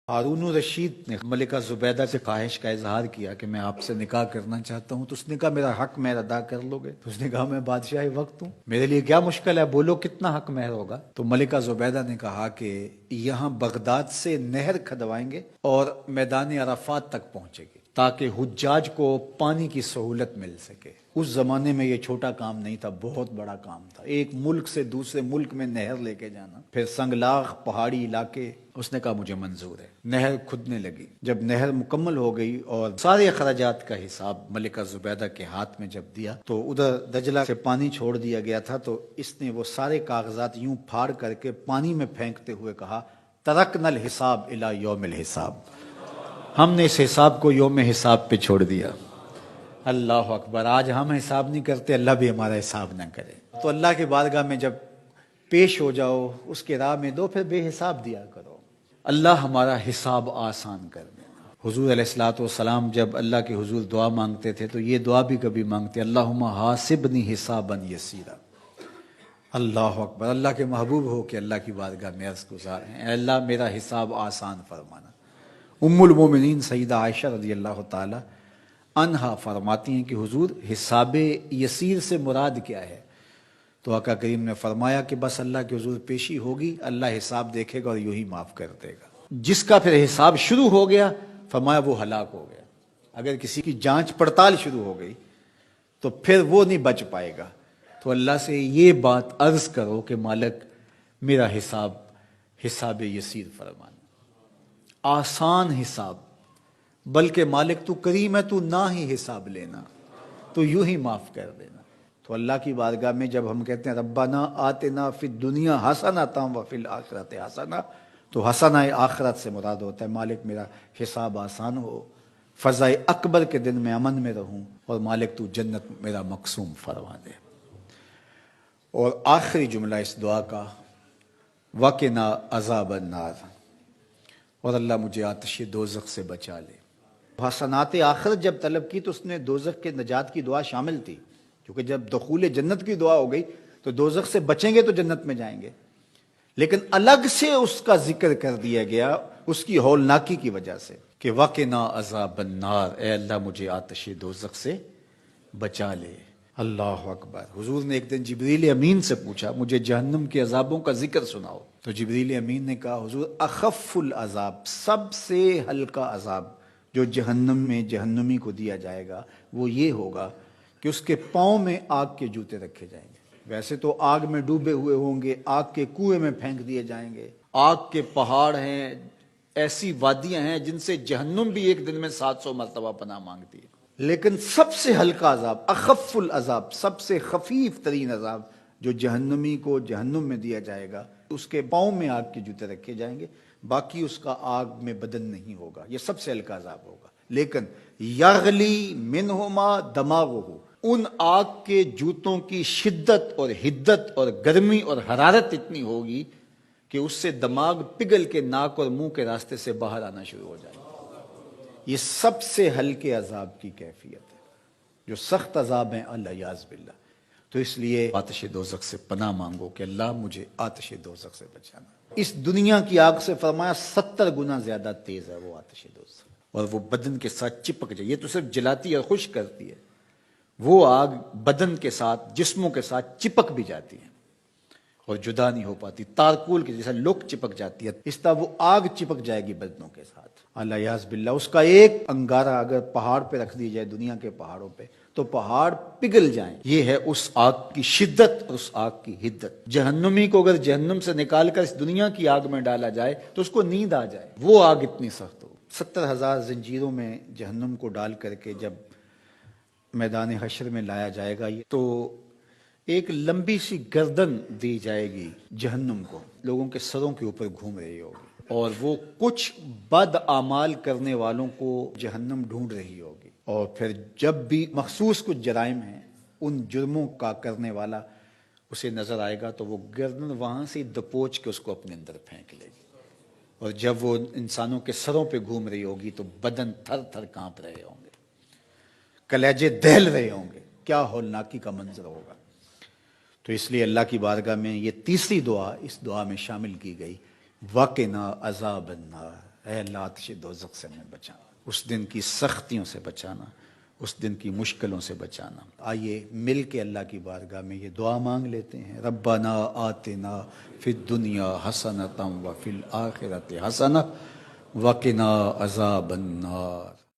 ہارون الرشید نے ملکہ زبیدہ سے خواہش کا اظہار کیا کہ میں آپ سے نکاح کرنا چاہتا ہوں، تو اس نے کہا میرا حق مہر ادا کر لو گے؟ تو اس نے کہا میں بادشاہ وقت ہوں، میرے لیے کیا مشکل ہے، بولو کتنا حق مہر ہوگا؟ تو ملکہ زبیدہ نے کہا کہ یہاں بغداد سے نہر کھدوائیں گے اور میدان عرفات تک پہنچے گی تاکہ حجاج کو پانی کی سہولت مل سکے۔ اس زمانے میں یہ چھوٹا کام نہیں تھا، بہت بڑا کام تھا، ایک ملک سے دوسرے ملک میں نہر لے کے جانا، پھر سنگلاخ پہاڑی علاقے۔ اس نے کہا مجھے منظور ہے۔ نہر کھدنے لگی، جب نہر مکمل ہو گئی اور سارے اخراجات کا حساب ملکہ زبیدہ کے ہاتھ میں جب دیا تو ادھر دجلہ سے پانی چھوڑ دیا گیا تھا، تو اس نے وہ سارے کاغذات یوں پھاڑ کر کے پانی میں پھینکتے ہوئے کہا ترکنا الحساب الی یوم الحساب، ہم نے اس حساب کو یوم حساب پہ چھوڑ دیا۔ اللہ اکبر! آج ہم حساب نہیں کرتے، اللہ بھی ہمارا حساب نہ کرے۔ تو اللہ کے بارگاہ میں جب پیش ہو جاؤ، اس کے راہ میں دو، پھر بے حساب دیا کرو، اللہ ہمارا حساب آسان کر دینا۔ حضور علیہ الصلوۃ والسلام جب اللہ کے حضور دعا مانگتے تھے تو یہ دعا بھی کبھی مانگتے، اللہم حاسبنی حسابا یسیرا۔ اللہ اکبر! اللہ کے محبوب ہو کہ اللہ کی بارگاہ میں عرض گزار ہیں، اے اللہ میرا حساب آسان فرمانا۔ ام المومنین سیدہ عائشہ رضی اللہ تعالی عنہا فرماتی ہیں کہ حضور حساب یسیر سے مراد کیا ہے؟ تو آقا کریم نے فرمایا کہ بس اللہ کے حضور پیشی ہوگی، اللہ حساب دیکھے گا اور یوں ہی معاف کر دے گا۔ جس کا پھر حساب شروع ہو گیا فرمایا وہ ہلاک ہو گیا۔ اگر کسی کی جانچ پڑتال شروع ہو گئی تو پھر وہ نہیں بچ پائے گا۔ تو اللہ سے یہ بات عرض کرو کہ مالک میرا حساب یسیر فرمانا، آسان حساب، بلکہ مالک تو کریم ہے، تو نہ ہی حساب لینا، تو یوں ہی معاف کر دینا۔ تو اللہ کی بارگاہ میں جب ہم کہتے ہیں ربنا آتنا فی الدنیا حسنۃ وفی الآخرۃ حسنہ، تو حسنہ آخرت سے مراد ہوتا ہے مالک میرا حساب آسان ہو، فضائے اکبر کے دن میں امن میں رہوں، اور مالک تو جنت میرا مقسوم فرما دے۔ اور آخری جملہ اس دعا کا وقنا عذاب النار، اور اللہ مجھے آتش دوزخ سے بچا لے۔ حسنات آخرت جب طلب کی تو اس نے دوزخ کے نجات کی دعا شامل تھی، کیونکہ جب دخول جنت کی دعا ہو گئی تو دوزخ سے بچیں گے تو جنت میں جائیں گے، لیکن الگ سے اس کا ذکر کر دیا گیا اس کی ہولناکی کی وجہ سے کہ وقنا عذاب النار، اے اللہ مجھے آتش دوزخ سے بچا لے۔ اللہ اکبر! حضور نے ایک دن جبریل امین سے پوچھا مجھے جہنم کے عذابوں کا ذکر سناؤ، تو جبریل امین نے کہا حضور اخف العذاب، سب سے ہلکا عذاب جو جہنم میں جہنمی کو دیا جائے گا وہ یہ ہوگا کہ اس کے پاؤں میں آگ کے جوتے رکھے جائیں گے۔ ویسے تو آگ میں ڈوبے ہوئے ہوں گے، آگ کے کنویں میں پھینک دیے جائیں گے، آگ کے پہاڑ ہیں، ایسی وادیاں ہیں جن سے جہنم بھی ایک دن میں 700 مرتبہ پناہ مانگتی ہے، لیکن سب سے ہلکا عذاب، اخف العذاب، سب سے خفیف ترین عذاب جو جہنمی کو جہنم میں دیا جائے گا، اس کے پاؤں میں آگ کے جوتے رکھے جائیں گے، باقی اس کا آگ میں بدن نہیں ہوگا، یہ سب سے ہلکا عذاب ہوگا۔ لیکن یغلی منہما دماغہ، ان آگ کے جوتوں کی شدت اور حدت اور گرمی اور حرارت اتنی ہوگی کہ اس سے دماغ پگھل کے ناک اور منہ کے راستے سے باہر آنا شروع ہو جائے گا۔ یہ سب سے ہلکے عذاب کی کیفیت ہے، جو سخت عذاب ہیں الیاذ باللہ۔ تو اس لیے آتش دوزخ سے پناہ مانگو کہ اللہ مجھے آتش دوزخ سے بچانا۔ اس دنیا کی آگ سے فرمایا 70 گنا زیادہ تیز ہے وہ آتش دوزخ، اور وہ بدن کے ساتھ چپک جائے، یہ تو صرف جلاتی اور خشک کرتی ہے، وہ آگ بدن کے ساتھ جسموں کے ساتھ چپک بھی جاتی ہے اور جدا نہیں ہو پاتی، تارکول کے جیسا لوک چپک جاتی ہے، اس طرح وہ آگ چپک جائے گی بدنوں کے ساتھ الیاذ باللہ۔ اس کا ایک انگارہ اگر پہاڑ پہ رکھ دی جائے، دنیا کے پہاڑوں پہ، تو پہاڑ پگھل جائیں۔ یہ ہے اس آگ کی شدت اور اس آگ کی حدت۔ جہنمی کو اگر جہنم سے نکال کر اس دنیا کی آگ میں ڈالا جائے تو اس کو نیند آ جائے، وہ آگ اتنی سخت ہو۔ 70,000 زنجیروں میں جہنم کو ڈال کر کے جب میدان حشر میں لایا جائے گا تو ایک لمبی سی گردن دی جائے گی جہنم کو، لوگوں کے سروں کے اوپر گھوم رہی ہوگی، اور وہ کچھ بد اعمال کرنے والوں کو جہنم ڈھونڈ رہی ہوگی، اور پھر جب بھی مخصوص کچھ جرائم ہیں ان جرموں کا کرنے والا اسے نظر آئے گا تو وہ گردن وہاں سے دبوچ کے اس کو اپنے اندر پھینک لے گی، اور جب وہ انسانوں کے سروں پہ گھوم رہی ہوگی تو بدن تھر تھر کانپ رہے ہوں گے، کلیجے دہل رہے ہوں گے، کیا ہولناکی کا منظر ہوگا۔ تو اس لیے اللہ کی بارگاہ میں یہ تیسری دعا اس دعا میں شامل کی گئی، وقنا عذاب النار۔ اے اللہ آتش دوزخ سے ہمیں بچانا، اس دن کی سختیوں سے بچانا، اس دن کی مشکلوں سے بچانا۔ آئیے مل کے اللہ کی بارگاہ میں یہ دعا مانگ لیتے ہیں، ربنا آتنا فی الدنیا حسنۃ وفی الآخرۃ حسنۃ وقنا عذاب النار۔